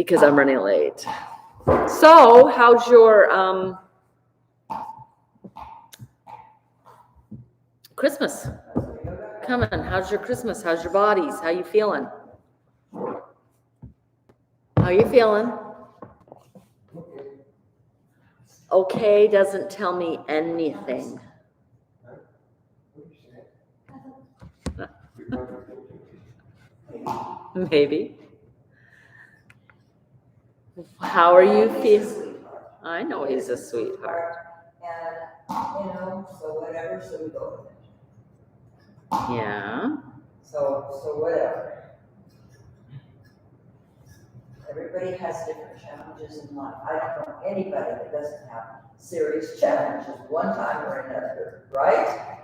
because I'm running late. So, how's your Christmas coming? How's your Christmas? How's your bodies? How you feeling? How you feeling? Okay doesn't tell me anything. Maybe. How are you feeling? I know he's a sweetheart. And, so whatever, so we go with it. Yeah. So whatever. Everybody has different challenges in life. I don't know anybody that doesn't have serious challenges one time or another, right?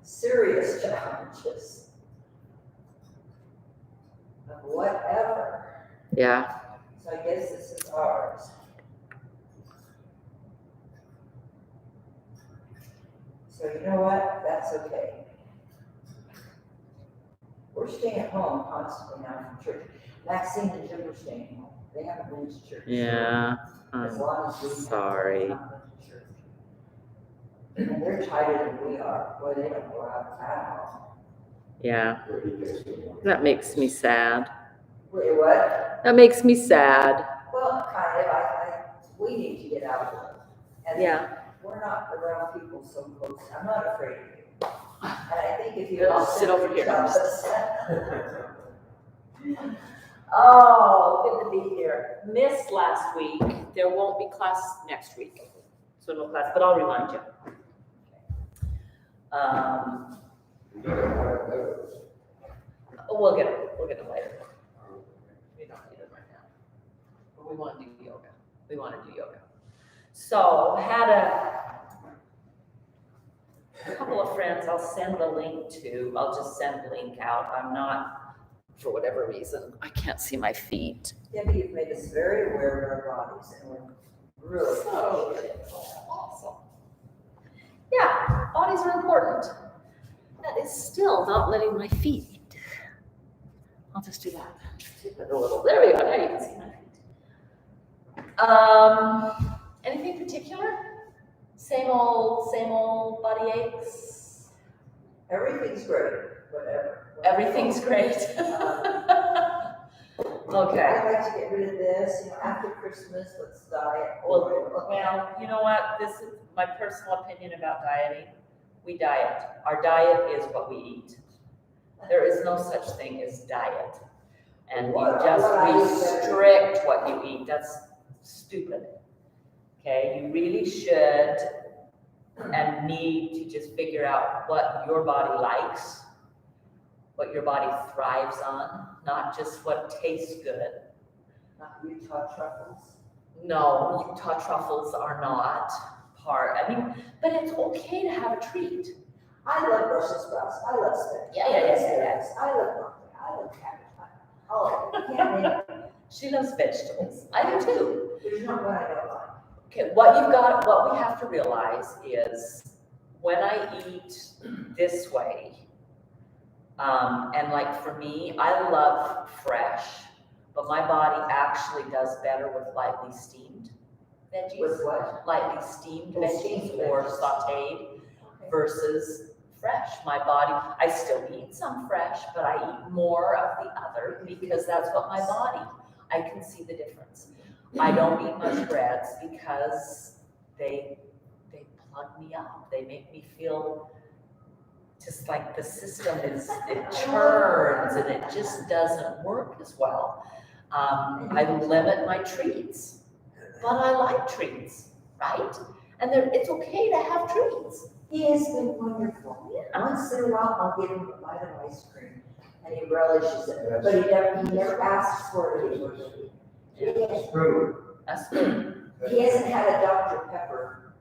Serious challenges. Of whatever. Yeah. So I guess this is ours. So you know what? That's okay. We're staying at home constantly now from church. Maxine and Jim are staying home. They haven't been to church. Yeah. As long as we Sorry. haven't been to church. And they're tighter than we are. Boy, they don't go out at all. Yeah. That makes me sad. Wait, what? That makes me sad. Well, kind of. We need to get out. And Yeah. we're not around people so close. I'm not afraid of you. And I think if you I'll sit over here. Oh, good to be here. Missed last week. There won't be class next week. So no class, but I'll remind you. We'll get it later. We don't need it right now. But we want to do yoga. So had a couple of friends I'll send the link to. I'll just send the link out. I'm not, for whatever reason, I can't see my feet. Debbie, you've made us very aware of our bodies, and we're really Awesome. Yeah, bodies are important. That is still not letting my feet. I'll just do that. Tip it a little. There we go. Now you can see my feet. Anything particular? Same old body aches? everything's great, whatever. Everything's great. Okay. I'd like to get rid of this, after Christmas, let's diet. Well, you know what? This is my personal opinion about dieting. We diet. Our diet is what we eat. There is no such thing as diet. And you just restrict what you eat. That's stupid. Okay, you really should and need to just figure out what your body likes, what your body thrives on, not just what tastes good. Not Utah truffles. No, Utah truffles are not part. I mean, but it's okay to have a treat. I love Brussels sprouts. I love spinach. Yeah. I love broccoli. I love cabbage. Oh, I can't name it. She loves vegetables. I do too. There's not one I don't like. Okay, what we have to realize is when I eat this way, and like for me, I love fresh, but my body actually does better with lightly steamed veggies. With what? Lightly steamed Oh, veggies steamed or veggies. sauteed versus fresh. My body, I still eat some fresh, but I eat more of the other because that's what my body, I can see the difference. I don't eat much breads because they plug me up. They make me feel just like the system it churns and it just doesn't work as well. I limit my treats, but I like treats, right? And it's okay to have treats. He has been wonderful. Once in a while, I'll give him a bite of ice cream, and he relishes it. But he never asks for it. That's good. He hasn't had a Dr. Pepper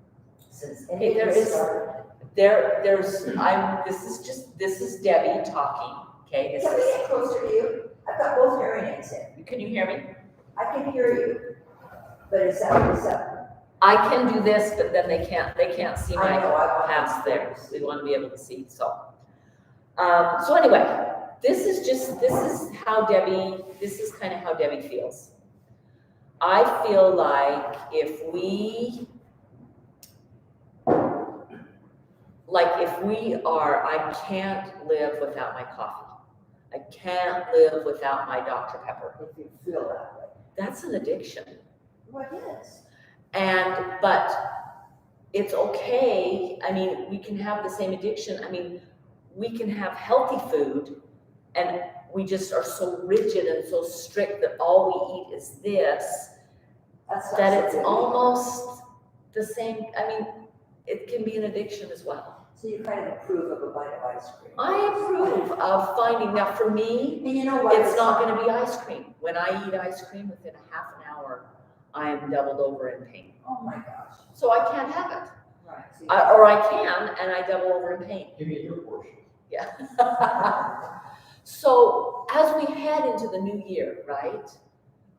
since anything started. This is Debbie talking, okay? Can we get closer to you? I've got both hearing aids in. Can you hear me? I can hear you, but it's up. I can do this, but then they can't see my I know, I want hands to. there. We want to be able to see, so. So anyway, this is kind of how Debbie feels. I feel like if we I can't live without my coffee. I can't live without my Dr. Pepper. If you feel that way. That's an addiction. What is? But it's okay. I mean, we can have the same addiction. I mean, we can have healthy food and we just are so rigid and so strict that all we eat is this, that it's almost the same. I mean, it can be an addiction as well. So you kind of approve of a bite of ice cream. I approve of finding, now for me, And you know what? it's not going to be ice cream. When I eat ice cream, within a half an hour, I am doubled over in pain. Oh my gosh. So I can't have it. Right. So Or I can, and I double over in pain. Give me your portion. Yeah. So as we head into the new year, right?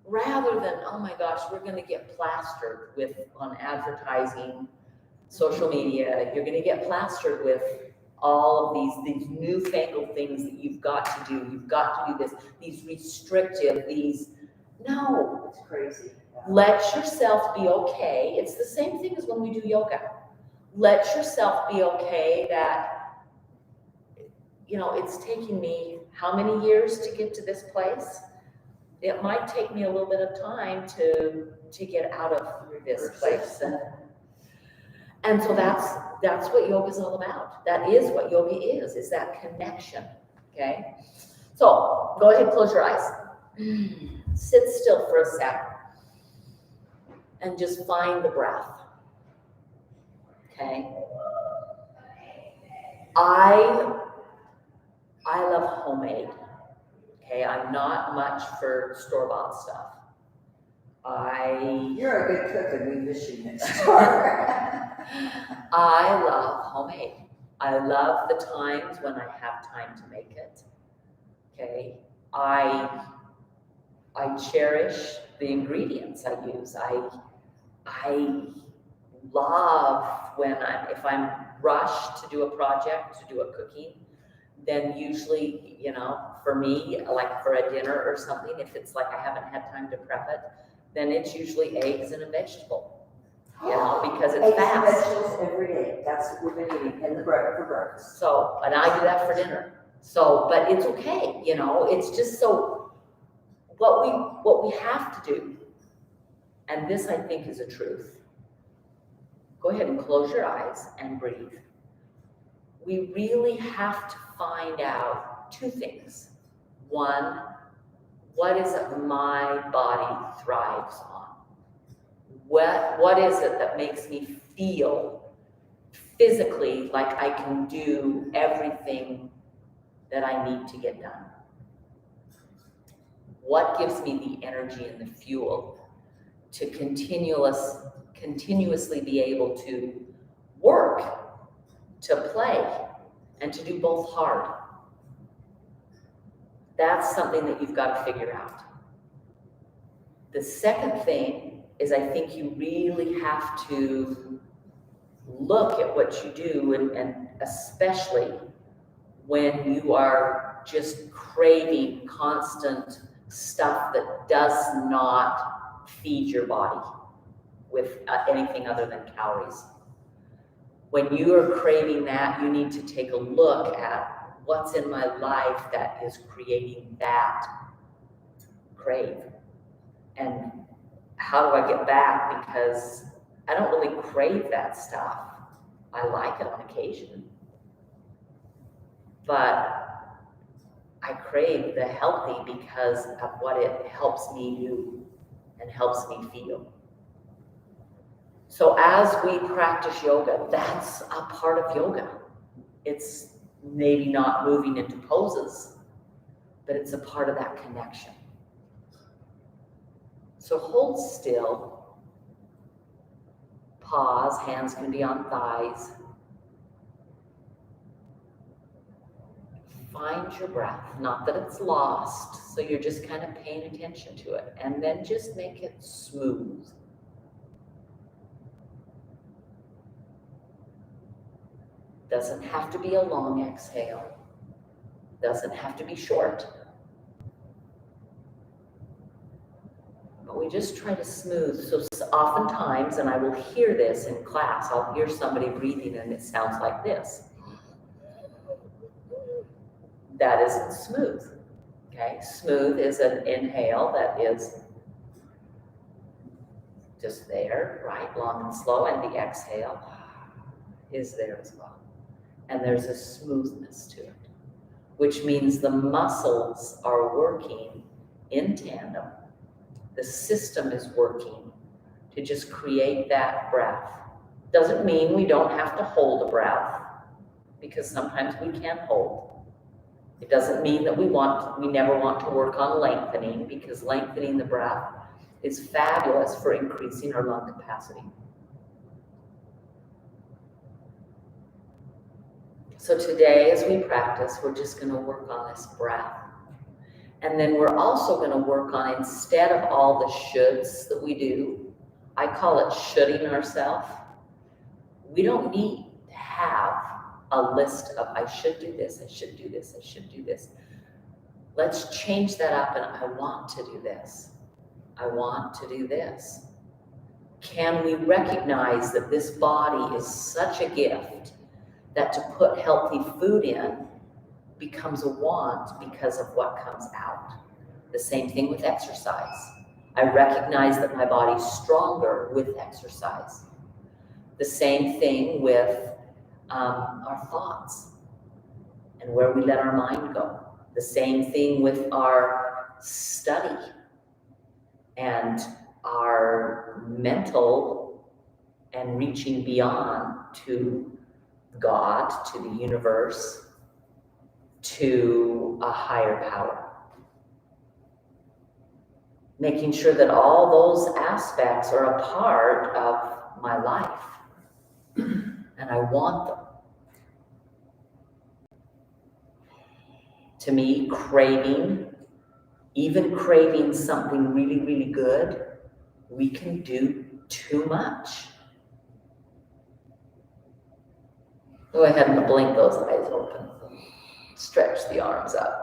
Rather than, oh my gosh, we're going to get plastered on advertising, social media, you're going to get plastered with all of these newfangled things that you've got to do. You've got to do this, these restrictive, no. it's crazy. Yeah. Let yourself be okay. It's the same thing as when we do yoga. Let yourself be okay that, it's taking me how many years to get to this place? It might take me a little bit of time to get out of this place. And so that's what yoga is all about. That is what yoga is that connection, okay? So go ahead, close your eyes. Sit still for a second and just find the breath, okay? I love homemade, okay? I'm not much for store-bought stuff. You're a good cook and we miss you next door. I love homemade. I love the times when I have time to make it. Okay. I cherish the ingredients I use. I love if I'm rushed to do a project, to do a cooking, then usually, for me, like for a dinner or something, if it's like I haven't had time to prep it, then it's usually eggs and a vegetable, because it's Eggs fast. and vegetables every day. That's what we've been eating for breakfast. So, and I do that for dinner. So, but it's okay, it's just so what we have to do, and this I think is a truth. Go ahead and close your eyes and breathe. We really have to find out two things. One, what is it my body thrives on? What is it that makes me feel physically like I can do everything that I need to get done? What gives me the energy and the fuel to continuously be able to work, to play, and to do both hard? That's something that you've got to figure out. The second thing is I think you really have to look at what you do, and especially when you are just craving constant stuff that does not feed your body with anything other than calories. When you are craving that, you need to take a look at what's in my life that is creating that crave. And how do I get back? Because I don't really crave that stuff. I like it on occasion. But I crave the healthy because of what it helps me do and helps me feel. So as we practice yoga, that's a part of yoga. It's maybe not moving into poses, but it's a part of that connection. So hold still, pause, hands can be on thighs. Find your breath, not that it's lost, so you're just kind of paying attention to it, and then just make it smooth. Doesn't have to be a long exhale. Doesn't have to be short. But we just try to smooth. So oftentimes, and I will hear this in class, I'll hear somebody breathing and it sounds like this. That isn't smooth, okay? Smooth is an inhale that is just there, right? Long and slow, and the exhale is there as well. And there's a smoothness to it, which means the muscles are working in tandem. The system is working to just create that breath. Doesn't mean we don't have to hold a breath, because sometimes we can't hold. It doesn't mean that we never want to work on lengthening, because lengthening the breath is fabulous for increasing our lung capacity. So today, as we practice, we're just going to work on this breath. And then we're also going to work on, instead of all the shoulds that we do, I call it shoulding ourselves. We don't need to have a list of, I should do this, I should do this, I should do this. Let's change that up, and I want to do this. I want to do this. Can we recognize that this body is such a gift that to put healthy food in becomes a want because of what comes out? The same thing with exercise. I recognize that my body's stronger with exercise. The same thing with our thoughts and where we let our mind go. The same thing with our study and our mental and reaching beyond to God, to the universe, to a higher power. Making sure that all those aspects are a part of my life, and I want them. To me, even craving something really, really good, we can do too much. Go ahead and blink those eyes open. Stretch the arms up.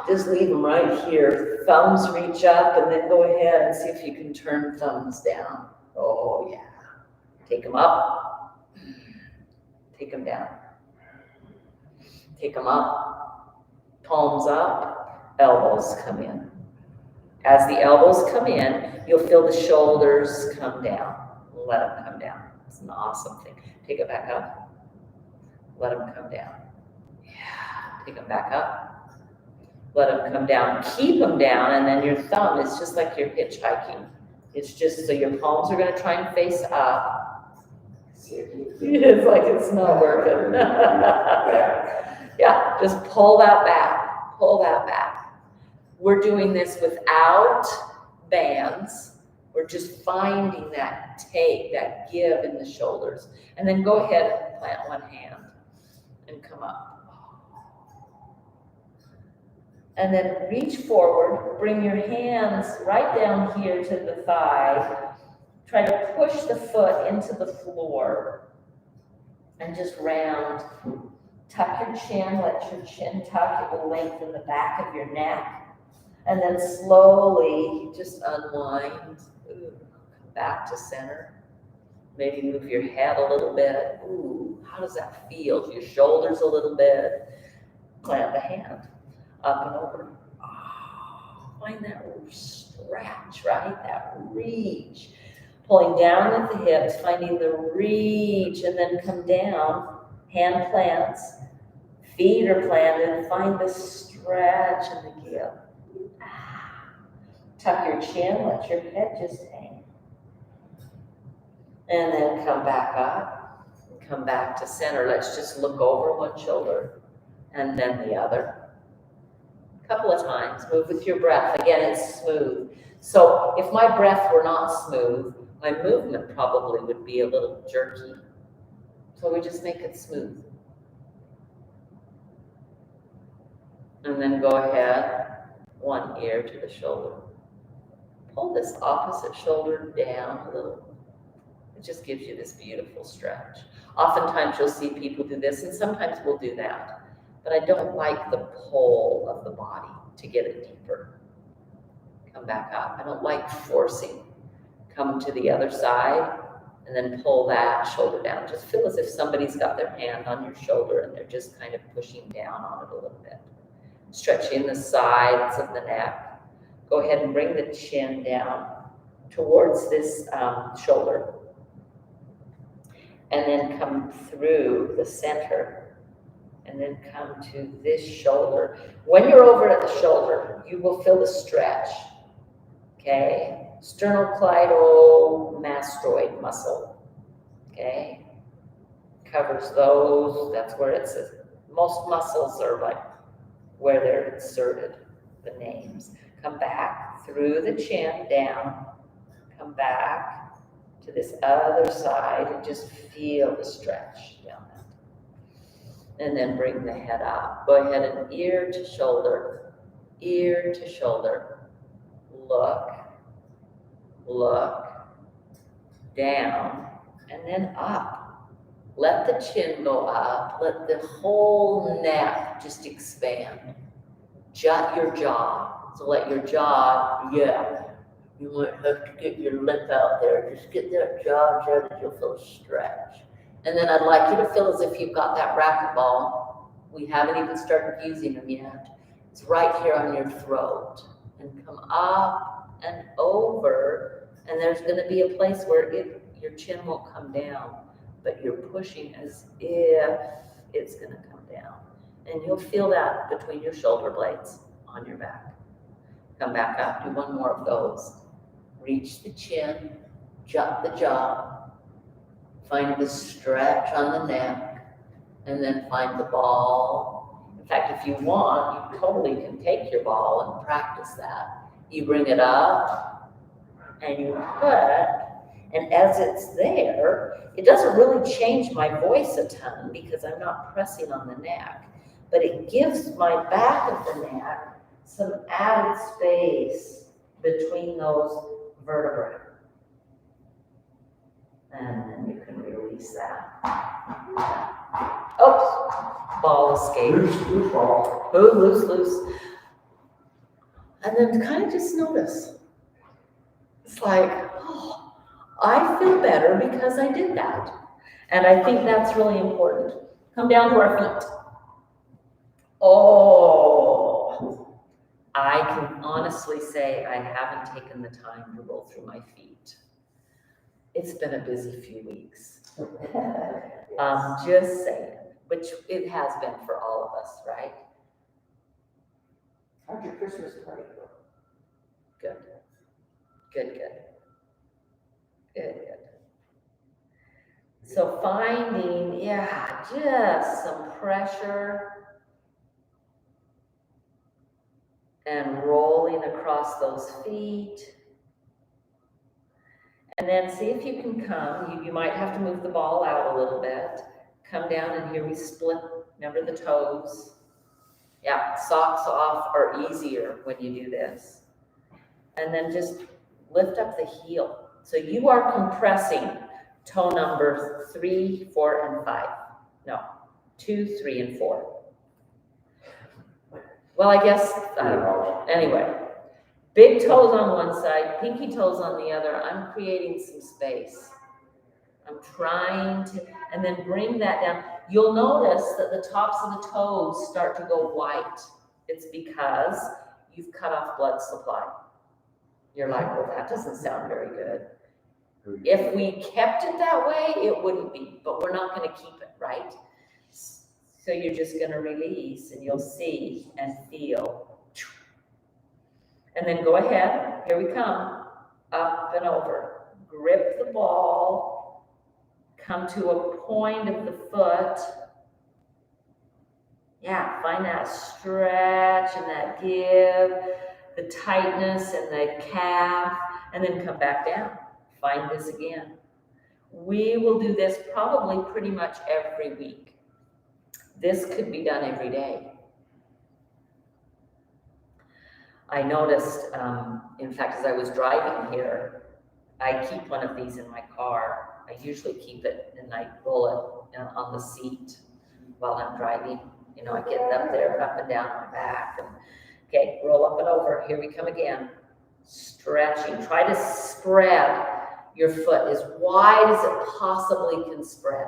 Just leave them right here. Thumbs reach up, and then go ahead and see if you can turn thumbs down. Oh, yeah. Take them up. Take them down. Take them up. Palms up. Elbows come in. As the elbows come in, you'll feel the shoulders come down. Let them come down. It's an awesome thing. Take it back up. Let them come down. Yeah. Take them back up. Let them come down. Keep them down, and then your thumb is just like you're hitchhiking. It's just so your palms are going to try and face up. It's like it's not working. Yeah, just pull that back. Pull that back. We're doing this without bands. We're just finding that take, that give in the shoulders. And then go ahead and plant one hand and come up. And then reach forward, bring your hands right down here to the thigh. Try to push the foot into the floor and just round. Tuck your chin, let your chin tuck. It will lengthen the back of your neck. And then slowly just unwind. Ooh, come back to center. Maybe move your head a little bit. Ooh, how does that feel? Your shoulders a little bit. Plant the hand. Up and over. Oh, find that stretch, right? That reach. Pulling down with the hips, finding the reach, and then come down. Hand plants. Feet are planted. Find the stretch and the give. Tuck your chin, let your head just hang. And then come back up. Come back to center. Let's just look over one shoulder and then the other. Couple of times. Move with your breath. Again, it's smooth. So if my breath were not smooth, my movement probably would be a little jerky. So we just make it smooth. And then go ahead, one ear to the shoulder. Pull this opposite shoulder down a little. It just gives you this beautiful stretch. Oftentimes you'll see people do this, and sometimes we'll do that. But I don't like the pull of the body to get it deeper. come back up. I don't like forcing. Come to the other side and then pull that shoulder down. Just feel as if somebody's got their hand on your shoulder and they're just kind of pushing down on it a little bit. Stretching the sides of the neck. Go ahead and bring the chin down towards this shoulder. And then come through the center. And then come to this shoulder. When you're over at the shoulder, you will feel the stretch. Okay? Sternocleidomastoid muscle. Okay? Covers those. That's where it's. Most muscles are like where they're inserted, the names. Come back through the chin, down. Come back to this other side and just feel the stretch down that. And then bring the head up. Go ahead and ear to shoulder, look, down, and then up. Let the chin go up. Let the whole neck just expand. Jut your jaw. So let your jaw, you might have to get your lip out there. Just get that jaw jutted. You'll feel a stretch. And then I'd like you to feel as if you've got that racquetball. We haven't even started using them yet. It's right here on your throat. And come up and over. And there's going to be a place where your chin won't come down, but you're pushing as if it's going to come down. And you'll feel that between your shoulder blades on your back. Come back up. Do one more of those. Reach the chin. Jut the jaw. Find the stretch on the neck, and then find the ball. In fact, if you want, you totally can take your ball and practice that. You bring it up, and you put, and as it's there, it doesn't really change my voice a ton because I'm not pressing on the neck, but it gives my back of the neck some added space between those vertebrae. And then you can release that. Oops, ball escaped. Loose ball. Oh, loose. And then kind of just notice. It's like, oh, I feel better because I did that. And I think that's really important. Come down to our feet. Oh, I can honestly say I haven't taken the time to roll through my feet. It's been a busy few weeks. Just saying, which it has been for all of us, right? How'd your Christmas party go? Good. So finding, just some pressure and rolling across those feet. And then see if you can come. You might have to move the ball out a little bit. Come down and here we split. Remember the toes? Yeah, socks off are easier when you do this. And then just lift up the heel. So you are compressing toe number 3, 4, and 5. No, 2, 3, and 4. Well, I guess, anyway. Big toes on one side, pinky toes on the other. I'm creating some space. I'm trying to, and then bring that down. You'll notice that the tops of the toes start to go white. It's because you've cut off blood supply. You're like, well, that doesn't sound very good. If we kept it that way, it wouldn't be, but we're not going to keep it, right? So you're just going to release and you'll see and feel. And then go ahead, here we come, up and over. Grip the ball, come to a point of the foot. Yeah, find that stretch and that give, the tightness and the calf, and then come back down. Find this again. We will do this probably pretty much every week. This could be done every day. I noticed, in fact, as I was driving here, I keep one of these in my car. I usually keep it and I roll it on the seat while I'm driving. You know, I get it up there, up and down my back. And, okay, roll up and over. Here we come again. Stretching. Try to spread your foot as wide as it possibly can spread.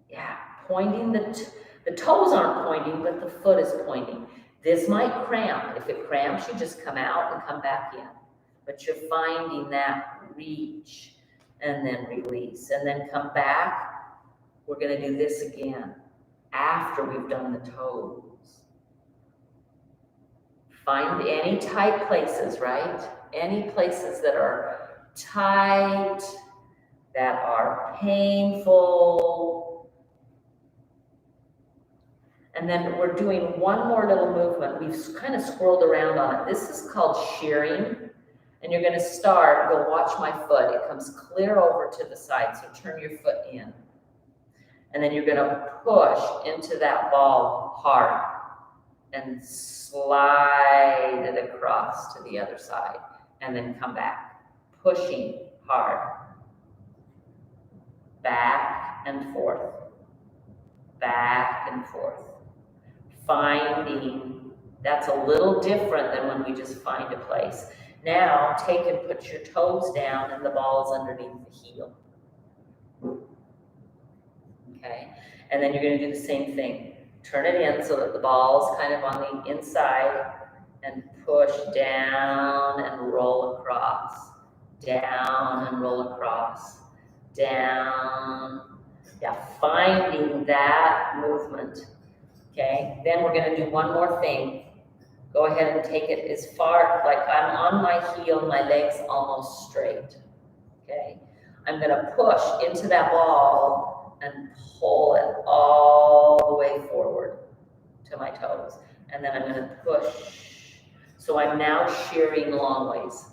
Yeah, pointing the toes aren't pointing, but the foot is pointing. This might cramp. If it cramps, you just come out and come back in. But you're finding that reach and then release and then come back. We're going to do this again after we've done the toes. Find any tight places, right? Any places that are tight, that are painful. And then we're doing one more little movement. We've kind of swirled around on it. This is called shearing. And you're going to start, go watch my foot. It comes clear over to the side, so turn your foot in. And then you're going to push into that ball hard and slide it across to the other side. And then come back, pushing hard. Back and forth. Back and forth. Finding, that's a little different than when we just find a place. Now, take and put your toes down and the ball's underneath the heel. Okay, and then you're going to do the same thing. Turn it in so that the ball's kind of on the inside and push down and roll across. Down and roll across. Down. Yeah, finding that movement. Okay, then we're going to do one more thing. Go ahead and take it as far, like I'm on my heel, my leg's almost straight. Okay, I'm going to push into that ball and pull it all the way forward to my toes. And then I'm going to push. So I'm now shearing long ways.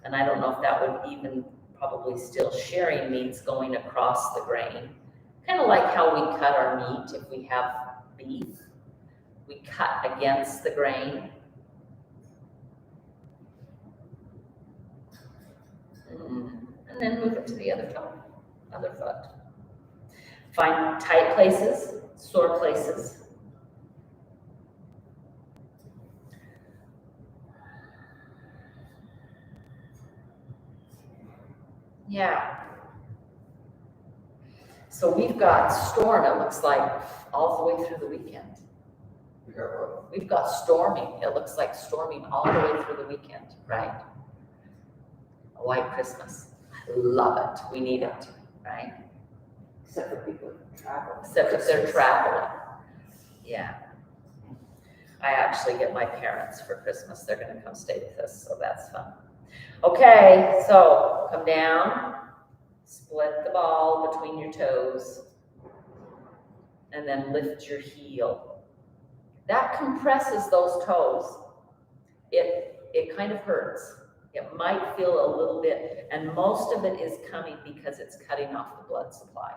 And I don't know if that would even probably still shearing means going across the grain. Kind of like how we cut our meat if we have beef. We cut against the grain. And then move it to the other toe, other foot. Find tight places, sore places. Yeah. So we've got storm, it looks like, all the way through the weekend. We've got storming. It looks like storming all the way through the weekend, right? A white Christmas. I love it. We need it, right? Except for people who travel. Except if they're traveling. Yeah. I actually get my parents for Christmas. They're going to come stay with us, so that's fun. Okay, so come down, split the ball between your toes, and then lift your heel. That compresses those toes. It kind of hurts. It might feel a little bit, and most of it is coming because it's cutting off the blood supply.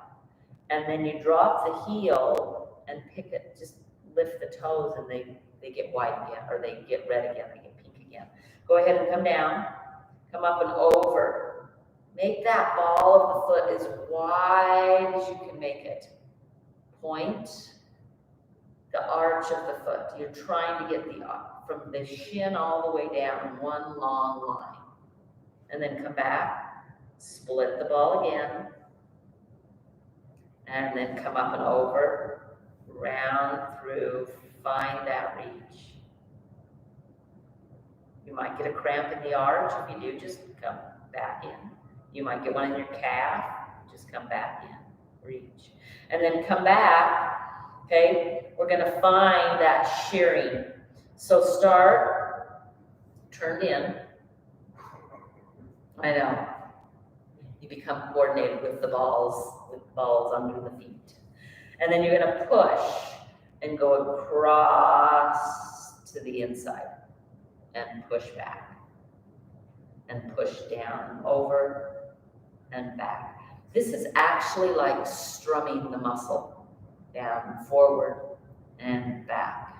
And then you drop the heel and pick it, just lift the toes, and they get white again, or they get red again, they get pink again. Go ahead and come down, come up and over. Make that ball of the foot as wide as you can make it. Point the arch of the foot. You're trying to get from the shin all the way down, one long line. And then come back, split the ball again, and then come up and over, round through, find that reach. You might get a cramp in the arch. If you do, just come back in. You might get one in your calf, just come back in, reach. And then come back. Okay, we're going to find that shearing. So start, turn in. I know. You become coordinated with the balls under the feet. And then you're going to push and go across to the inside and push back and push down, over and back. This is actually like strumming the muscle. Down, forward, and back.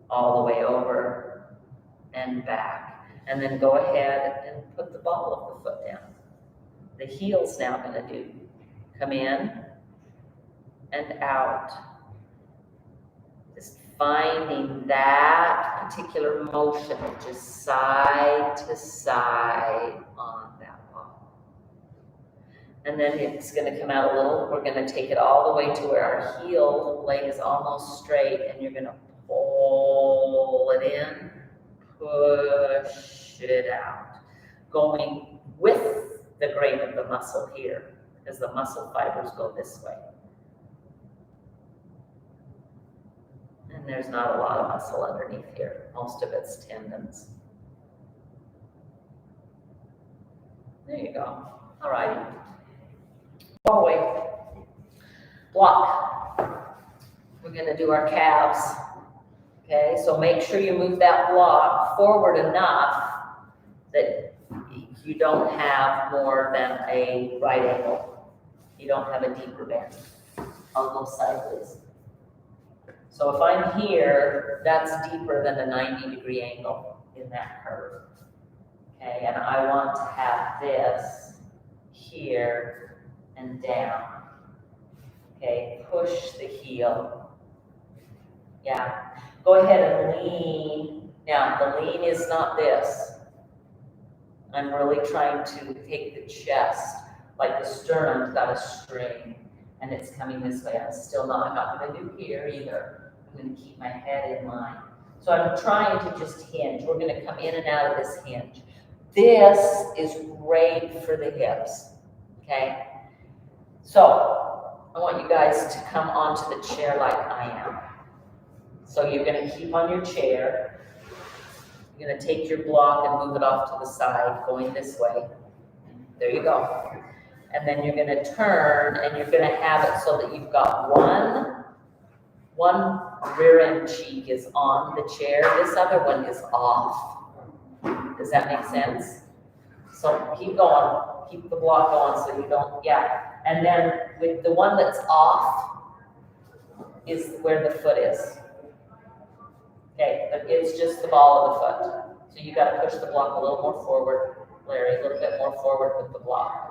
All the way over and back. And then go ahead and put the ball of the foot down. The heel's now going to do. Come in and out. Just finding that particular motion, just side to side on that wall. And then it's going to come out a little. We're going to take it all the way to where our heel leg is almost straight, and you're going to pull it in, push it out, going with the grain of the muscle here, as the muscle fibers go this way. And there's not a lot of muscle underneath here. Most of it's tendons. There you go. All right. Forward. Block. We're going to do our calves. Okay, so make sure you move that block forward enough that you don't have more than a right angle. You don't have a deeper bend. I'll go sideways. So if I'm here, that's deeper than a 90-degree angle in that curve. Okay, and I want to have this here and down. Okay, push the heel. Yeah, go ahead and lean. Now, the lean is not this. I'm really trying to take the chest, like the sternum's got a string, and it's coming this way. I'm not going to do here either. I'm going to keep my head in line. So I'm trying to just hinge. We're going to come in and out of this hinge. This is great for the hips, okay? So I want you guys to come onto the chair like I am. So you're going to keep on your chair. You're going to take your block and move it off to the side, going this way. There you go. And then you're going to turn, and you're going to have it so that you've got one rear end cheek is on the chair. This other one is off. Does that make sense? So keep going. Keep the block going so you don't, yeah. And then with the one that's off is where the foot is. Okay, but it's just the ball of the foot. So you got to push the block a little more forward, Larry, a little bit more forward with the block.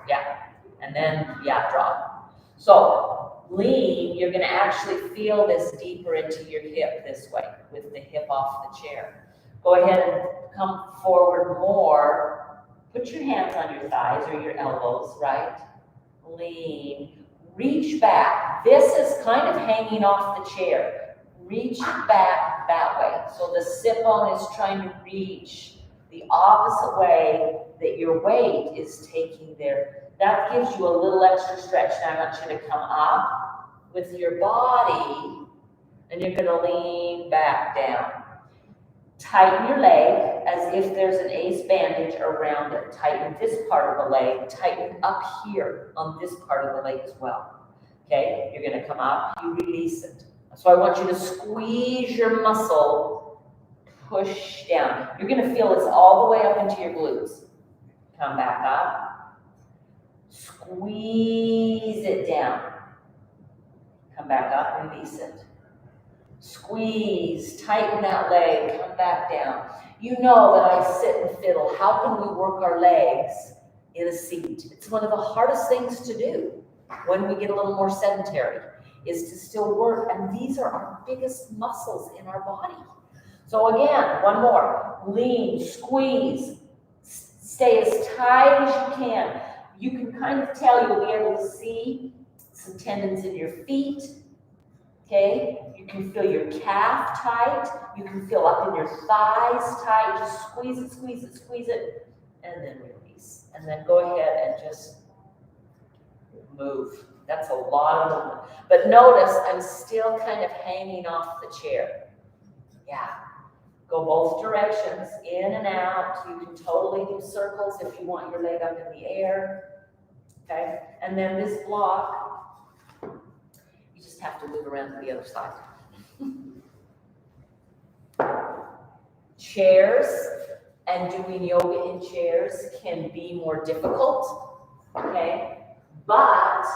Yeah, and then, yeah, drop. So lean, you're going to actually feel this deeper into your hip this way with the hip off the chair. Go ahead and come forward more. Put your hands on your thighs or your elbows, right? Lean, reach back. This is kind of hanging off the chair. Reach back that way. So the sit bone is trying to reach the opposite way that your weight is taking there. That gives you a little extra stretch. Now I want you to come up with your body, and you're going to lean back down. Tighten your leg as if there's an ace bandage around it. Tighten this part of the leg. Tighten up here on this part of the leg as well. Okay, you're going to come up, you release it. So I want you to squeeze your muscle, push down. You're going to feel this all the way up into your glutes. Come back up. Squeeze it down. Come back up, release it. Squeeze, tighten that leg, come back down. You know that I sit and fiddle. How can we work our legs in a seat? It's one of the hardest things to do when we get a little more sedentary, is to still work. And these are our biggest muscles in our body. So again, one more. Lean, squeeze, stay as tight as you can. You can kind of tell, you'll be able to see some tendons in your feet. Okay, you can feel your calf tight. You can feel up in your thighs tight. Just squeeze it, squeeze it, squeeze it, and then release. And then go ahead and just move. That's a lot of movement. But notice I'm still kind of hanging off the chair. Yeah. Go both directions, in and out. You can totally do circles if you want your leg up in the air. Okay, and then this block, just have to move around to the other side. Chairs and doing yoga in chairs can be more difficult, okay? But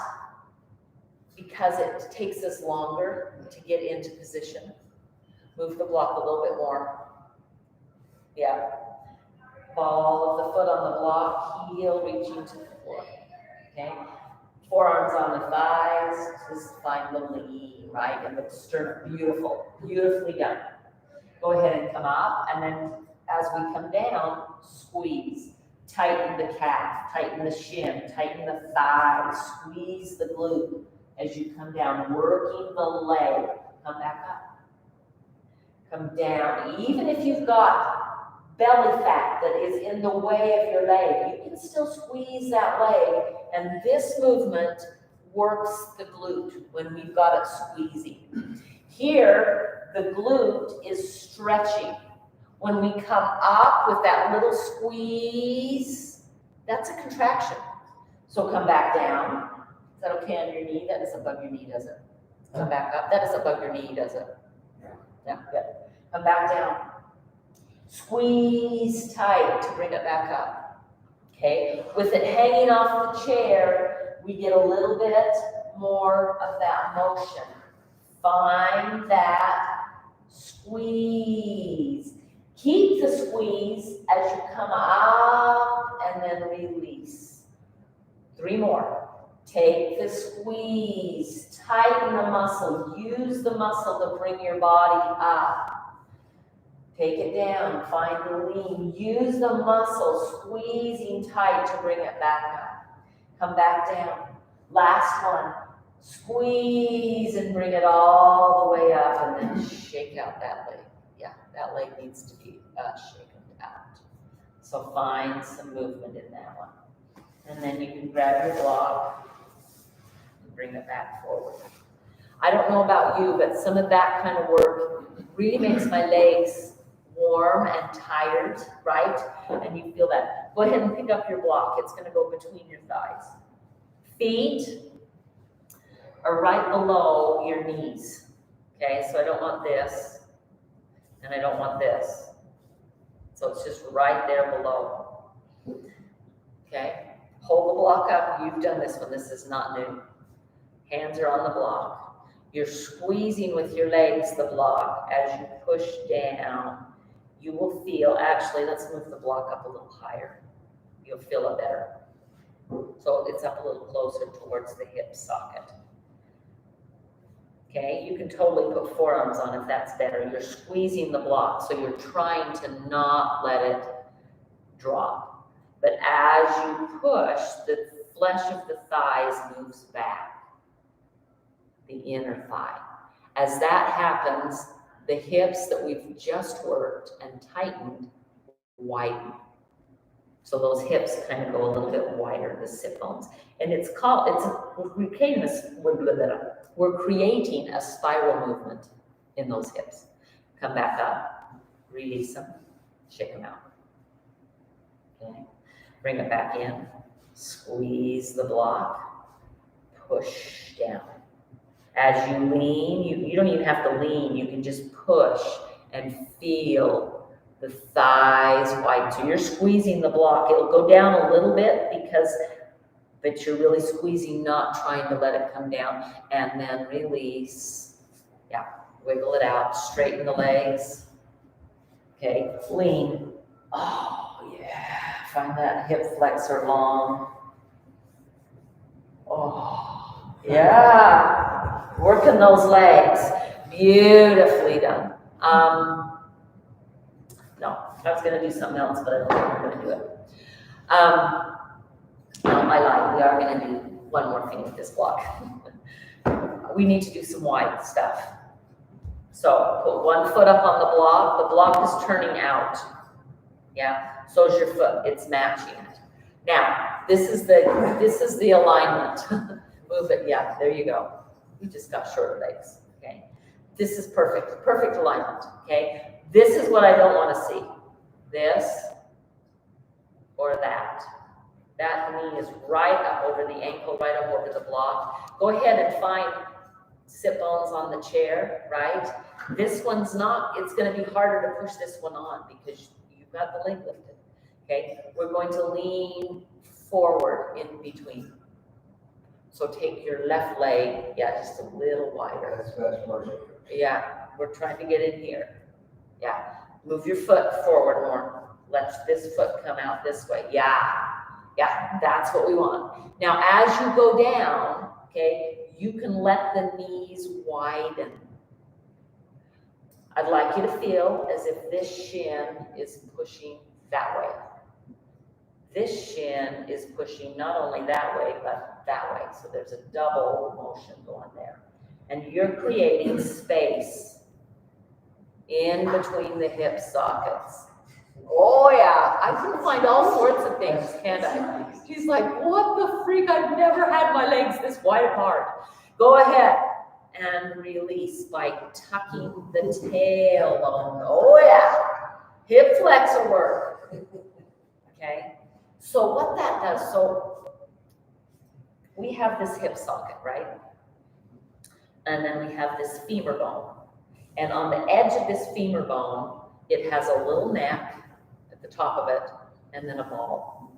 because it takes us longer to get into position, move the block a little bit more. Yeah. Ball of the foot on the block, heel reaching to the floor, okay? Forearms on the thighs, just find the lean, right? And the sternum, beautiful, beautifully done. Go ahead and come up, and then as we come down, squeeze. Tighten the calf, tighten the shin, tighten the thigh, squeeze the glute as you come down, working the leg. Come back up. Come down. Even if you've got belly fat that is in the way of your leg, you can still squeeze that leg, and this movement works the glute when we've got it squeezing. Here, the glute is stretching. When we come up with that little squeeze, that's a contraction. So come back down. Is that okay on your knee? That is above your knee, does it? Come back up. That is above your knee, does it? Yeah, good. Come back down. Squeeze tight to bring it back up. Okay? With it hanging off the chair, we get a little bit more of that motion. Find that squeeze. Keep the squeeze as you come up and then release. 3 more. Take the squeeze, tighten the muscle, use the muscle to bring your body up. Take it down, find the lean, use the muscle, squeezing tight to bring it back up. Come back down. Last one. Squeeze and bring it all the way up, and then shake out that leg. Yeah, that leg needs to be shaken out. So find some movement in that one. And then you can grab your block and bring it back forward. I don't know about you, but some of that kind of work really makes my legs warm and tired, right? And you feel that. Go ahead and pick up your block. It's going to go between your thighs. Feet are right below your knees. Okay, so I don't want this, and I don't want this. So it's just right there below. Okay, hold the block up. You've done this one. This is not new. Hands are on the block. You're squeezing with your legs the block as you push down. You will feel, actually, let's move the block up a little higher. You'll feel it better. So it's up a little closer towards the hip socket. Okay, you can totally put forearms on if that's better. You're squeezing the block, so you're trying to not let it drop. But as you push, the flesh of the thighs moves back, the inner thigh. As that happens, the hips that we've just worked and tightened widen. So those hips kind of go a little bit wider, the sit bones. And we're creating a spiral movement in those hips. Come back up, release them, shake them out. Okay, bring it back in, squeeze the block, push down. As you lean, you don't even have to lean, you can just push and feel the thighs widen. So you're squeezing the block. It'll go down a little bit but you're really squeezing, not trying to let it come down. And then release. Yeah, wiggle it out, straighten the legs. Okay, lean. Oh, yeah. Find that hip flexor long. Oh, yeah. Working those legs. Beautifully done. No, I was going to do something else, but I don't think I'm going to do it. I lied. We are going to do one more thing with this block. We need to do some wide stuff. So put one foot up on the block. The block is turning out. Yeah, so is your foot. It's matching it. Now, this is the alignment. Move it. Yeah, there you go. We just got shorter legs. Okay, this is perfect alignment. Okay. This is what I don't want to see. This or that. That knee is right up over the ankle, right up over the block. Go ahead and find sit bones on the chair, right? This one's not, it's going to be harder to push this one on because you've got the leg lifted. Okay, we're going to lean forward in between. So take your left leg, yeah, just a little wider. That's perfect. Yeah, we're trying to get in here. Yeah, move your foot forward more. Let this foot come out this way. Yeah, Yeah, that's what we want. Now, as you go down, okay, you can let the knees widen. I'd like you to feel as if this shin is pushing that way. This shin is pushing not only that way, but that way. So there's a double motion going there. And you're creating space in between the hip sockets. Oh yeah, I can find all sorts of things, can't I? She's like, what the freak? I've never had my legs this wide apart. Go ahead and release by tucking the tailbone. Oh yeah, hip flexor work. Okay, so what that does, so we have this hip socket, right? And then we have this femur bone. And on the edge of this femur bone, it has a little neck at the top of it, and then a ball.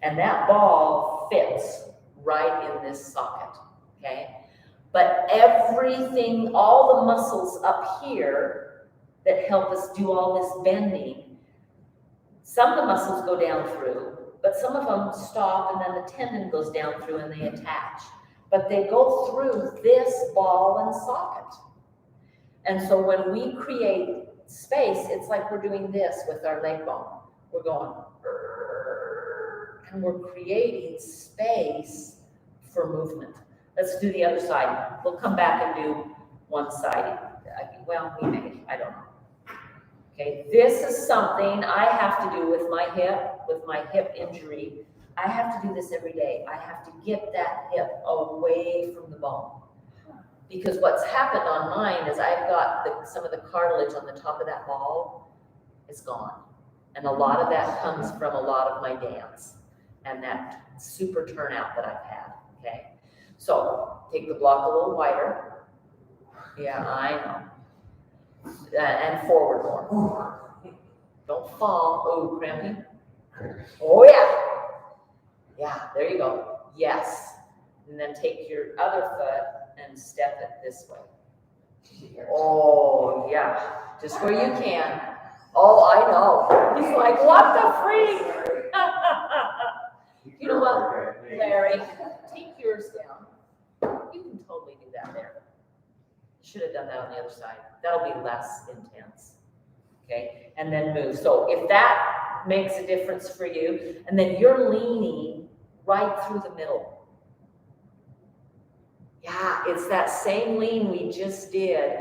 And that ball fits right in this socket, okay? But everything, all the muscles up here that help us do all this bending, some of the muscles go down through, but some of them stop, and then the tendon goes down through and they attach. But they go through this ball and socket. And so when we create space, it's like we're doing this with our leg bone. We're going, and we're creating space for movement. Let's do the other side. We'll come back and do one side. Well, we may, I don't know. Okay, this is something I have to do with my hip injury. I have to do this every day. I have to get that hip away from the bone. Because what's happened on mine is I've got some of the cartilage on the top of that ball is gone. And a lot of that comes from a lot of my dance and that super turnout that I've had, okay? So take the block a little wider. Yeah, I know. And forward more. Don't fall. Oh, cramping. Oh, yeah. Yeah, there you go. Yes. And then take your other foot and step it this way. Oh, yeah. Just where you can. Oh, I know. He's like, what the freak? You know what, Larry? Take yours down. You can totally do that there. You should have done that on the other side. That'll be less intense. Okay? And then move. So if that makes a difference for you, and then you're leaning right through the middle. Yeah, it's that same lean we just did.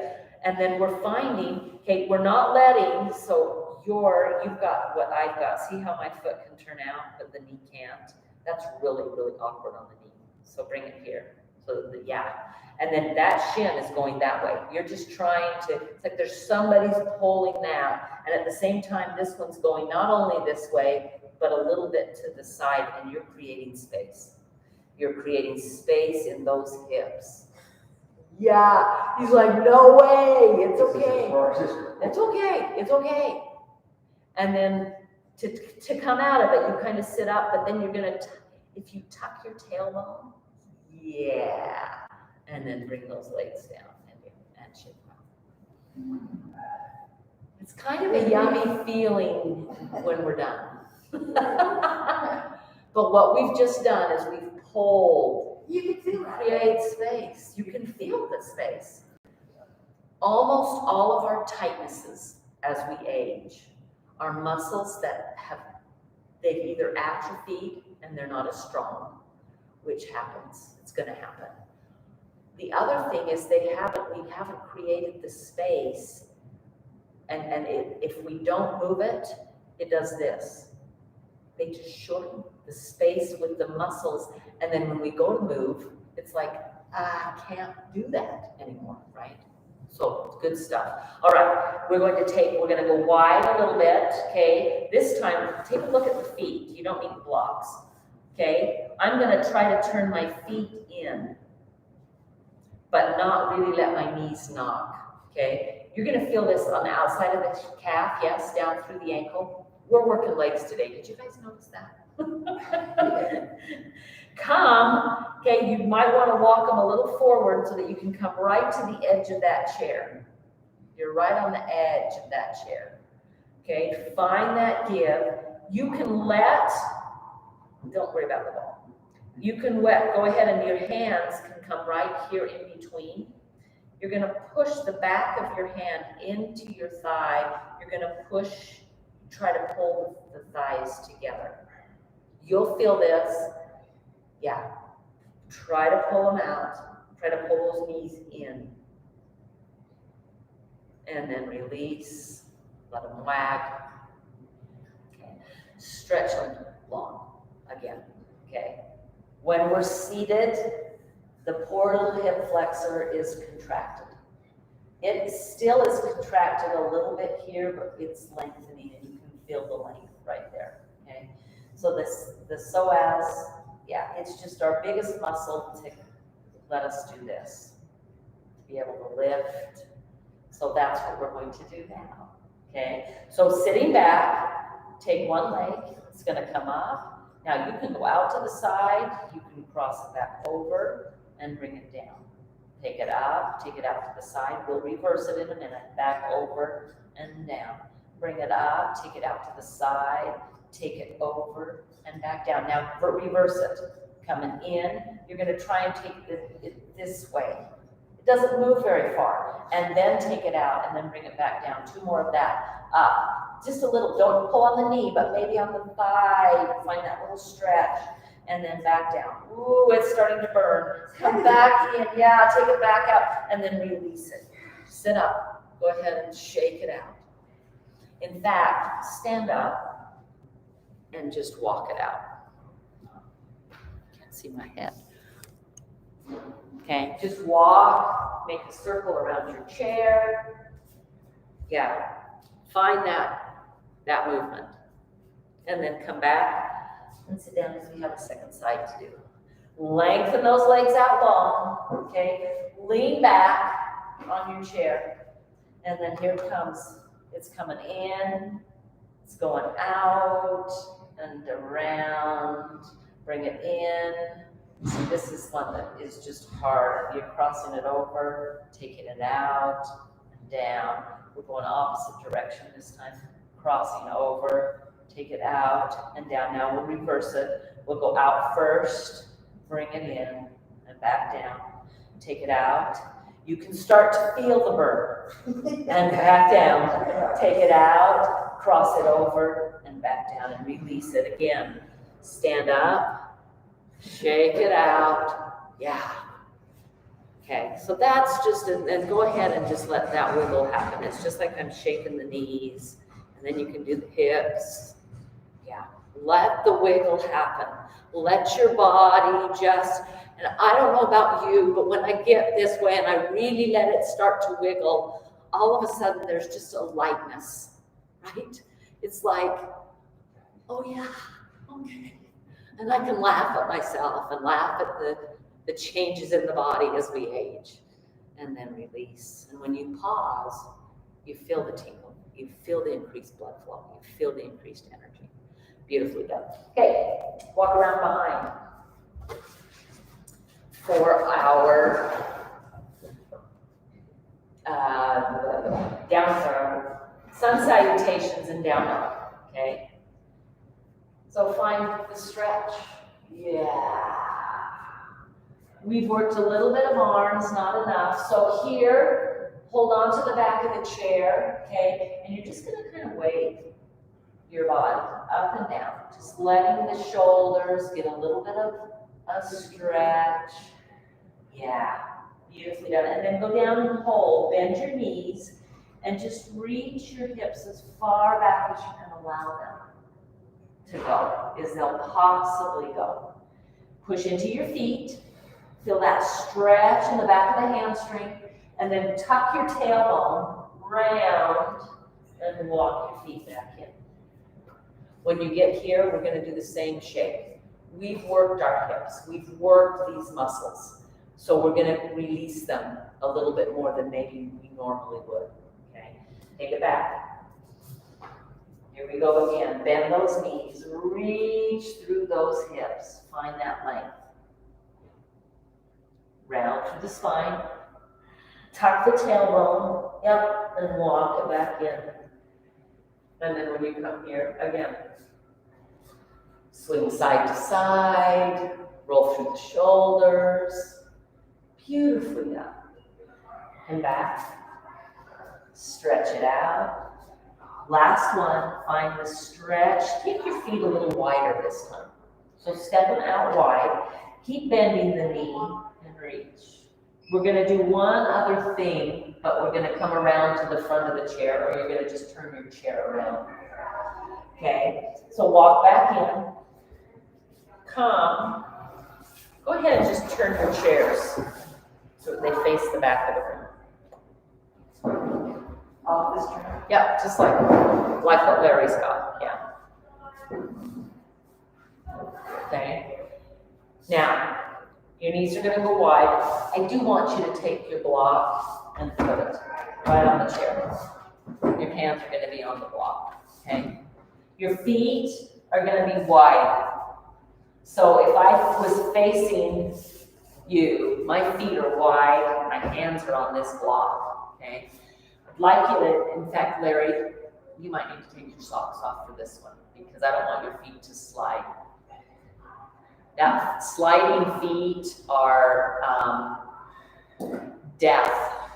And then we're finding, okay, we're not letting, so you've got what I've got. See how my foot can turn out, but the knee can't? That's really, really awkward on the knee. So bring it here. So yeah. And then that shin is going that way. You're just trying to, it's like there's somebody's pulling that. And at the same time, this one's going not only this way, but a little bit to the side, and you're creating space. You're creating space in those hips. Yeah, he's like, no way, it's okay. It's okay, it's okay. And then to come out of it, you kind of sit up, but then you're gonna, if you tuck your tailbone, yeah, and then bring those legs down and chin out. It's kind of a yummy feeling when we're done. But what we've just done is we've pulled. You can feel it. Create space. You can feel the space. Almost all of our tightnesses as we age are muscles that they've either atrophied and they're not as strong, which happens. It's going to happen. The other thing is we haven't created the space, and if we don't move it, it does this. They just shorten the space with the muscles, and then when we go to move, it's like, I can't do that anymore, right? So it's good stuff. All right, we're going to go wide a little bit, okay? This time, take a look at the feet. You don't need the blocks, okay? I'm gonna try to turn my feet in, but not really let my knees knock, okay? You're gonna feel this on the outside of the calf, yes, down through the ankle. We're working legs today. Did you guys notice that? Come, okay, you might want to walk them a little forward so that you can come right to the edge of that chair. You're right on the edge of that chair. Okay, find that give. You can let Don't worry about the ball. You can go ahead and your hands can come right here in between. You're gonna push the back of your hand into your thigh. You're gonna try to pull the thighs together. You'll feel this. Yeah. Try to pull them out. Try to pull those knees in. And then release. Let them wag. Okay. Stretch them long again. Okay. When we're seated, the portal hip flexor is contracted. It still is contracted a little bit here, but it's lengthening, and you can feel the length right there. Okay. So the psoas, yeah, it's just our biggest muscle to let us do this, to be able to lift. So that's what we're going to do now. Okay. So sitting back, take one leg. It's going to come up. Now you can go out to the side. You can cross it back over and bring it down. Take it up, take it out to the side. We'll reverse it in a minute. Back over and down. Bring it up, take it out to the side, take it over and back down. Now reverse it. Coming in, you're going to try and take it this way. It doesn't move very far. And then take it out and then bring it back down. 2 more of that. Up. Just a little. Don't pull on the knee, but maybe on the thigh. Find that little stretch. And then back down. Ooh, it's starting to burn. Come back in. Yeah, take it back out. And then release it. Sit up. Go ahead and shake it out. In fact, stand up and just walk it out. Can't see my head. Okay, just walk. Make a circle around your chair. Yeah, find that movement. And then come back and sit down because we have a second side to do. Lengthen those legs out long, okay? Lean back on your chair. And then here it comes. It's coming in. It's going out and around. Bring it in. So this is one that is just hard. You're crossing it over, taking it out and down. We're going opposite direction this time. Crossing over, take it out and down. Now we'll reverse it. We'll go out first, bring it in and back down. Take it out. You can start to feel the burn and back down. Take it out, cross it over and back down and release it again. Stand up, shake it out. Yeah. Okay, so that's just, and go ahead and just let that wiggle happen. It's just like I'm shaking the knees. And then you can do the hips. Yeah, let the wiggle happen. Let your body just, and I don't know about you, but when I get this way and I really let it start to wiggle, all of a sudden there's just a lightness, right? It's like, oh yeah, okay. And I can laugh at myself and laugh at the changes in the body as we age. And then release. And when you pause, you feel the tingle. You feel the increased blood flow. You feel the increased energy. Beautifully done. Okay, walk around behind for our down sun salutations and down dog. Okay, so find the stretch. Yeah. We've worked a little bit of arms, not enough. So here, hold on to the back of the chair, okay? And you're just gonna kind of wave your body up and down. Just letting the shoulders get a little bit of a stretch. Yeah, beautifully done. And then go down and hold, bend your knees, and just reach your hips as far back as you can allow them to go, as they'll possibly go. Push into your feet. Feel that stretch in the back of the hamstring, and then tuck your tailbone round and walk your feet back in. When you get here, we're going to do the same shape. We've worked our hips. We've worked these muscles. So we're going to release them a little bit more than maybe we normally would. Okay? Take it back. Here we go again. Bend those knees. Reach through those hips. Find that length. Round through the spine. Tuck the tailbone. Yep. And walk it back in. And then when you come here, again. Swing side to side, roll through the shoulders. Beautifully done. And back. Stretch it out. Last one, find the stretch. Take your feet a little wider this time. So step them out wide. Keep bending the knee and reach. We're gonna do one other thing, but we're gonna come around to the front of the chair, or you're gonna just turn your chair around. Okay, so walk back in. Come. Go ahead and just turn your chairs so they face the back of the room. Off this turn. Yeah, just like what Larry's got, yeah. Okay. Now, your knees are gonna go wide. I do want you to take your block and put it right on the chair. Your hands are gonna be on the block, okay? Your feet are gonna be wide. So if I was facing you, my feet are wide, my hands are on this block, okay? I'd like you to, in fact, Larry, you might need to take your socks off for this one because I don't want your feet to slide. Now, sliding feet are death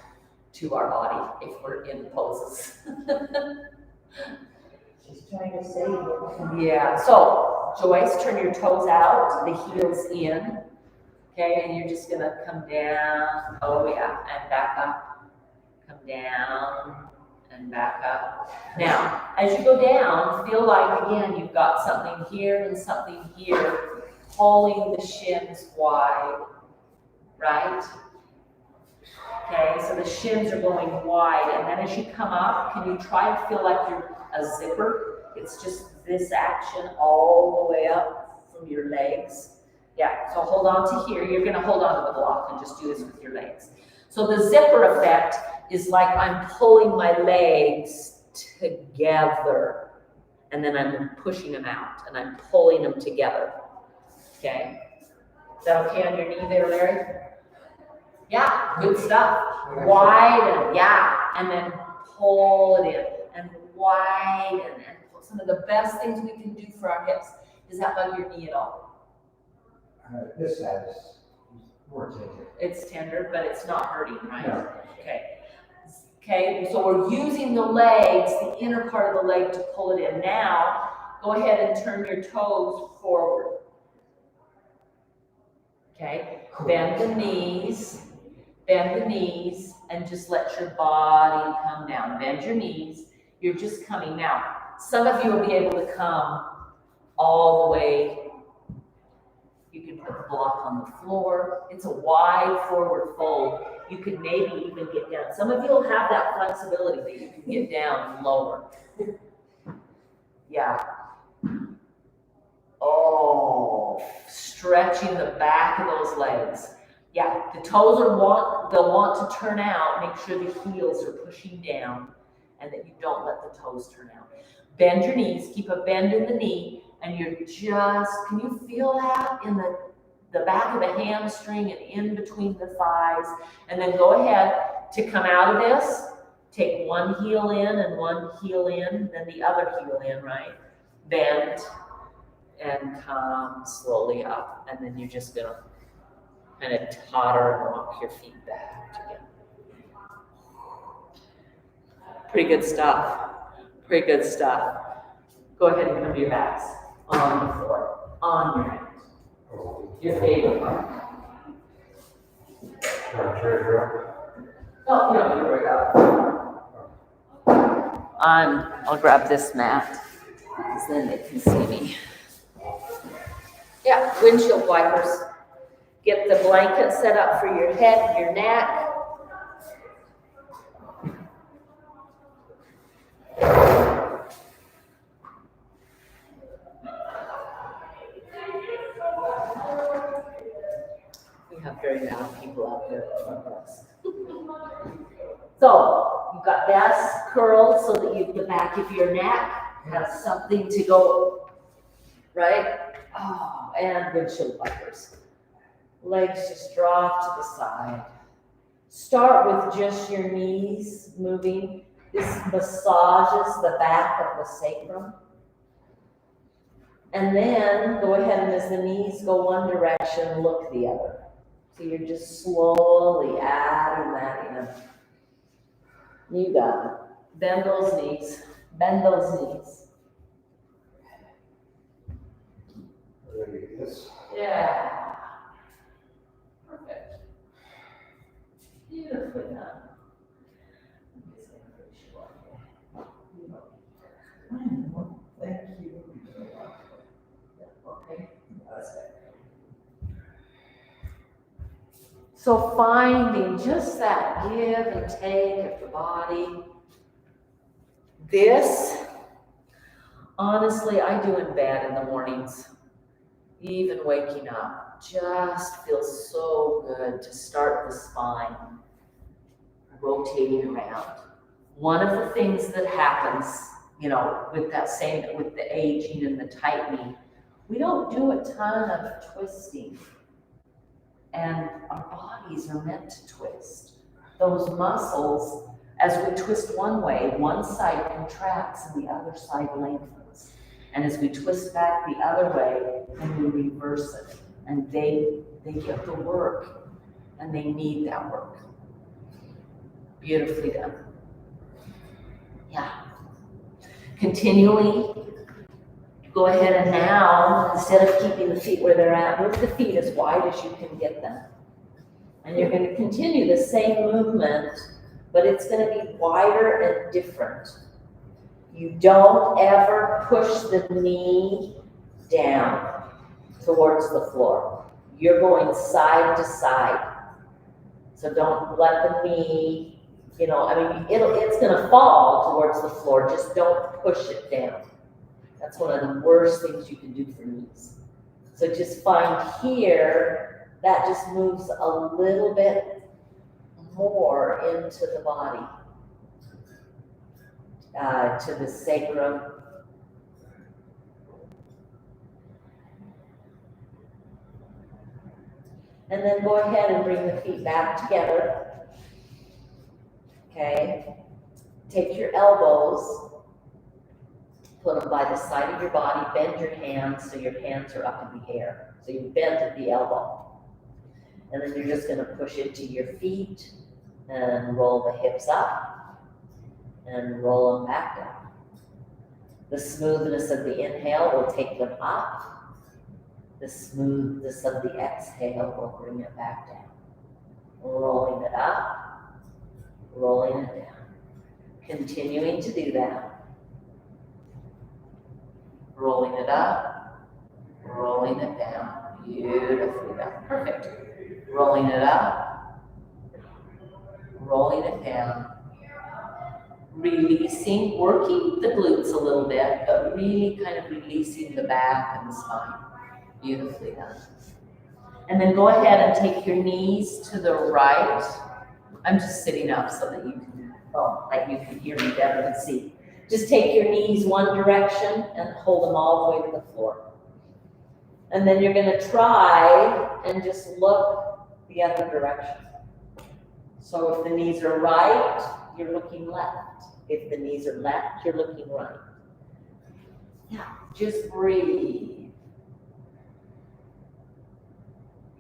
to our body if we're in poses. She's trying to save it. Yeah, so Joyce, turn your toes out, the heels in, okay, and you're just gonna come down, oh yeah, and back up, come down, and back up. Now, as you go down, feel like, again, you've got something here and something here, pulling the shins wide, right? Okay, so the shins are going wide, and then as you come up, can you try to feel like you're a zipper? It's just this action all the way up from your legs. Yeah, so hold on to here. You're gonna hold on to the block and just do this with your legs. So the zipper effect is like I'm pulling my legs together, and then I'm pushing them out, and I'm pulling them together. Okay? Is that okay on your knee there, Larry? Yeah, good stuff. Widen, yeah, and then pull it in, and widen, and some of the best things we can do for our hips. Does that bug your knee at all? This side is more tender. It's tender, but it's not hurting, right? No. Okay. Okay, so we're using the legs, the inner part of the leg to pull it in. Now, go ahead and turn your toes forward. Okay, bend the knees, and just let your body come down. Bend your knees, you're just coming. Now, some of you will be able to come all the way. You can put the block on the floor. It's a wide forward fold. You could maybe even get down. Some of you will have that flexibility that you can get down and lower. Yeah. Oh, stretching the back of those legs. Yeah, the toes they'll want to turn out. Make sure the heels are pushing down and that you don't let the toes turn out. Bend your knees, keep a bend in the knee, and you're just, can you feel that in the back of the hamstring and in between the thighs? And then go ahead to come out of this, take one heel in and one heel in, then the other heel in, right? Bend and come slowly up. And then you're just gonna kind of totter and walk your feet back together. Pretty good stuff. Pretty good stuff. Go ahead and come to your backs on the floor, on your hands. Your favorite part. No, you don't need to worry about it. I'll grab this mat because then they can see me. Yeah, windshield wipers. Get the blanket set up for your head, your neck. We have very loud people out there above us. So you've got this curled so that the back of your neck has something to go, right? Oh, and windshield wipers. Legs just drop to the side. Start with just your knees moving. This massages the back of the sacrum. And then go ahead and as the knees go one direction, look the other. So you're just slowly adding that in. You got it. Bend those knees. Bend those knees. Like this. Yeah. Perfect. Beautifully done. Thank you. Okay. So finding just that give and take of the body. This, honestly, I do in bed in the mornings. Even waking up just feels so good to start the spine rotating around. One of the things that happens, with the aging and the tightening, we don't do a ton of twisting. And our bodies are meant to twist. Those muscles, as we twist one way, one side contracts and the other side lengthens. And as we twist back the other way, and we reverse it. And they get the work, and they need that work. Beautifully done. Yeah. Continually go ahead and now, instead of keeping the feet where they're at, move the feet as wide as you can get them. And you're going to continue the same movement, but it's going to be wider and different. You don't ever push the knee down towards the floor. You're going side to side. So don't let the knee, it's going to fall towards the floor. Just don't push it down. That's one of the worst things you can do for knees. So just find here, that just moves a little bit more into the body, to the sacrum. And then go ahead and bring the feet back together. Okay. Take your elbows, put them by the side of your body, bend your hands so your hands are up in the air. So you bend at the elbow. And then you're just going to push into your feet and roll the hips up and roll them back down. The smoothness of the inhale will take them up. The smoothness of the exhale will bring it back down. Rolling it up, rolling it down. Continuing to do that. Rolling it up, rolling it down. Beautifully done. Perfect. Rolling it up, rolling it down. Releasing, working the glutes a little bit, but really kind of releasing the back and the spine. Beautifully done. And then go ahead and take your knees to the right. I'm just sitting up so that you can hear me better and see. Just take your knees one direction and hold them all the way to the floor. And then you're going to try and just look the other direction. So if the knees are right, you're looking left. If the knees are left, you're looking right. Yeah, just breathe.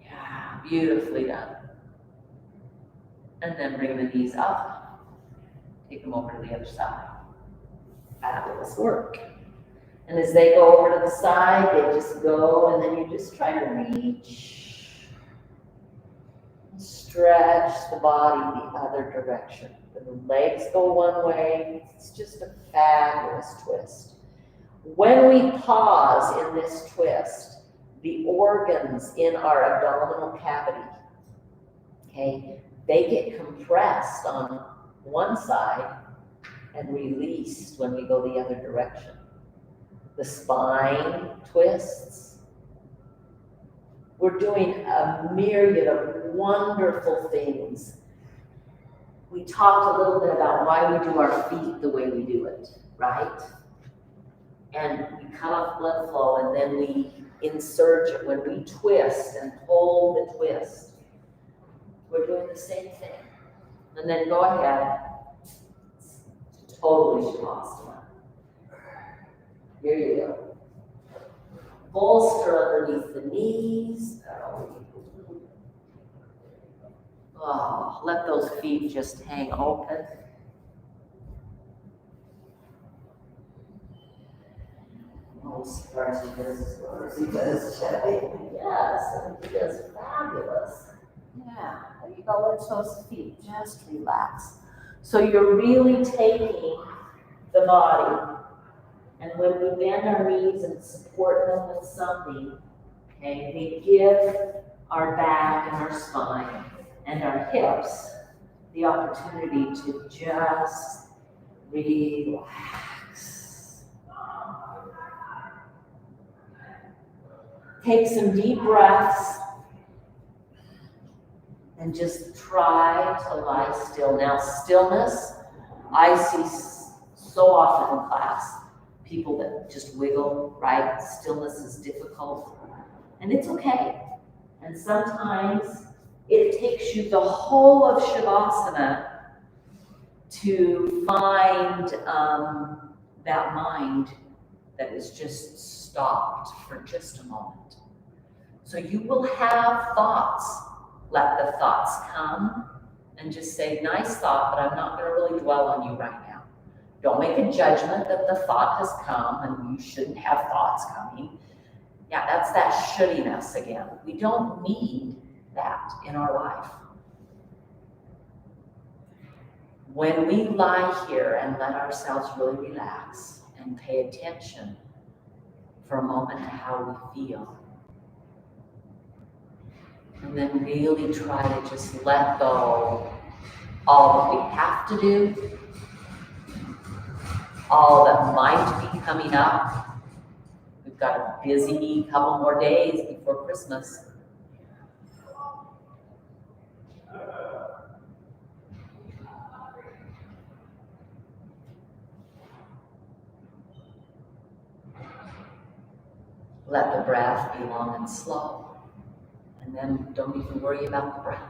Yeah, beautifully done. And then bring the knees up. Take them over to the other side. Fabulous work. And as they go over to the side, they just go, and then you just try to reach. Stretch the body the other direction. The legs go one way. It's just a fabulous twist. When we pause in this twist, the organs in our abdominal cavity, okay, they get compressed on one side and released when we go the other direction. The spine twists. We're doing a myriad of wonderful things. We talked a little bit about why we do our feet the way we do it, right? And we cut off blood flow, and then we insert it when we twist and hold the twist. We're doing the same thing. And then go ahead. Totally Shavasana. Here you go. bolster underneath the knees. Oh, let those feet just hang open. I'm surprised he does as well as he does, Shelly. Yes, and he does fabulous. Yeah, there you go. Let those feet just relax. So you're really taking the body, and when we bend our knees and support them with something, okay, they give our back and our spine and our hips the opportunity to just relax. Take some deep breaths and just try to lie still. Now, stillness, I see so often in class, people that just wiggle, right? Stillness is difficult, and it's okay. And sometimes it takes you the whole of Shavasana to find that mind that is just stopped for just a moment. So you will have thoughts. Let the thoughts come and just say, nice thought, but I'm not going to really dwell on you right now. Don't make a judgment that the thought has come and you shouldn't have thoughts coming. Yeah, that's that shouldiness again. We don't need that in our life. When we lie here and let ourselves really relax and pay attention for a moment to how we feel, and then really try to just let go all that we have to do, all that might be coming up. We've got a busy couple more days before Christmas. Let the breath be long and slow. And then don't even worry about the breath.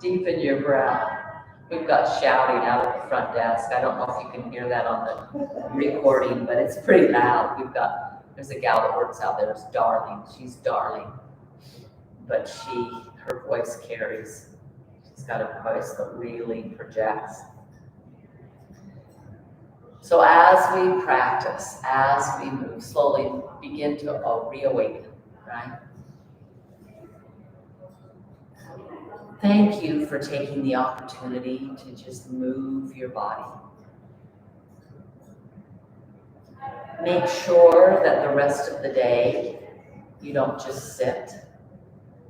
Deepen your breath. We've got shouting out at the front desk. I don't know if you can hear that on the recording, but it's pretty loud. There's a gal that works out there, it's darling. She's darling. But her voice carries. She's got a voice that really projects. So as we practice, as we move, slowly begin to reawaken, right? Thank you for taking the opportunity to just move your body. Make sure that the rest of the day you don't just sit.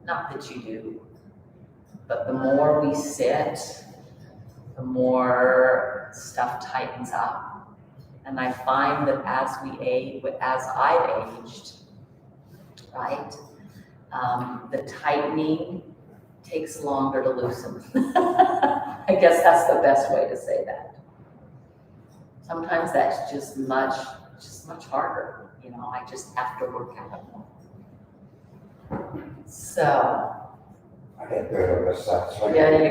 Not that you do, but the more we sit, the more stuff tightens up. And I find that as I've aged, right, the tightening takes longer to loosen. I guess that's the best way to say that. Sometimes that's just much harder. I just have to work at it more. So. I didn't do it on this side. So Yeah, there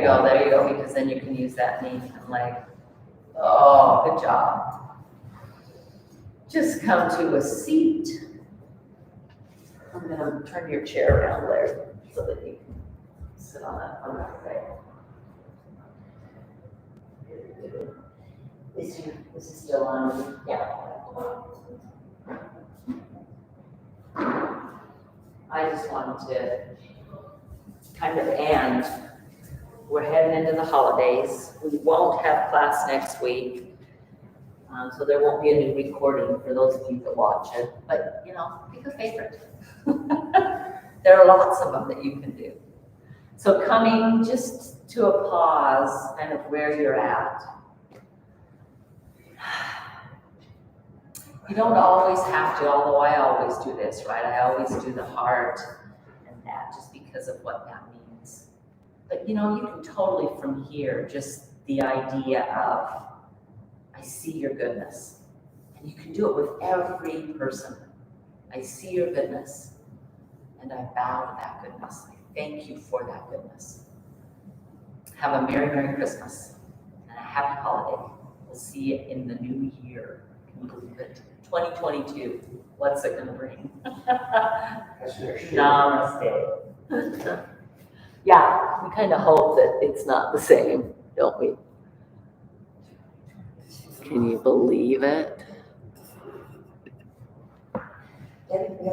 you go, because then you can use that knee and leg. Oh, good job. Just come to a seat. I'm gonna turn your chair around there so that you can sit on that side. Is this still on? Yeah. I just wanted to kind of end. We're heading into the holidays. We won't have class next week. So there won't be a new recording for those of you that watch it, but pick a favorite. There are lots of them that you can do. So coming just to a pause, kind of where you're at. You don't always have to, although I always do this, right? I always do the heart and that just because of what that means. But you can totally from here, just the idea of, I see your goodness. And you can do it with every person. I see your goodness, and I bow to that goodness. I thank you for that goodness. Have a Merry, Merry Christmas and a happy holiday. We'll see you in the new year. Can you believe it? 2022. What's it going to bring? That's their shit. Namaste. Yeah, we kind of hope that it's not the same, don't we? Can you believe it?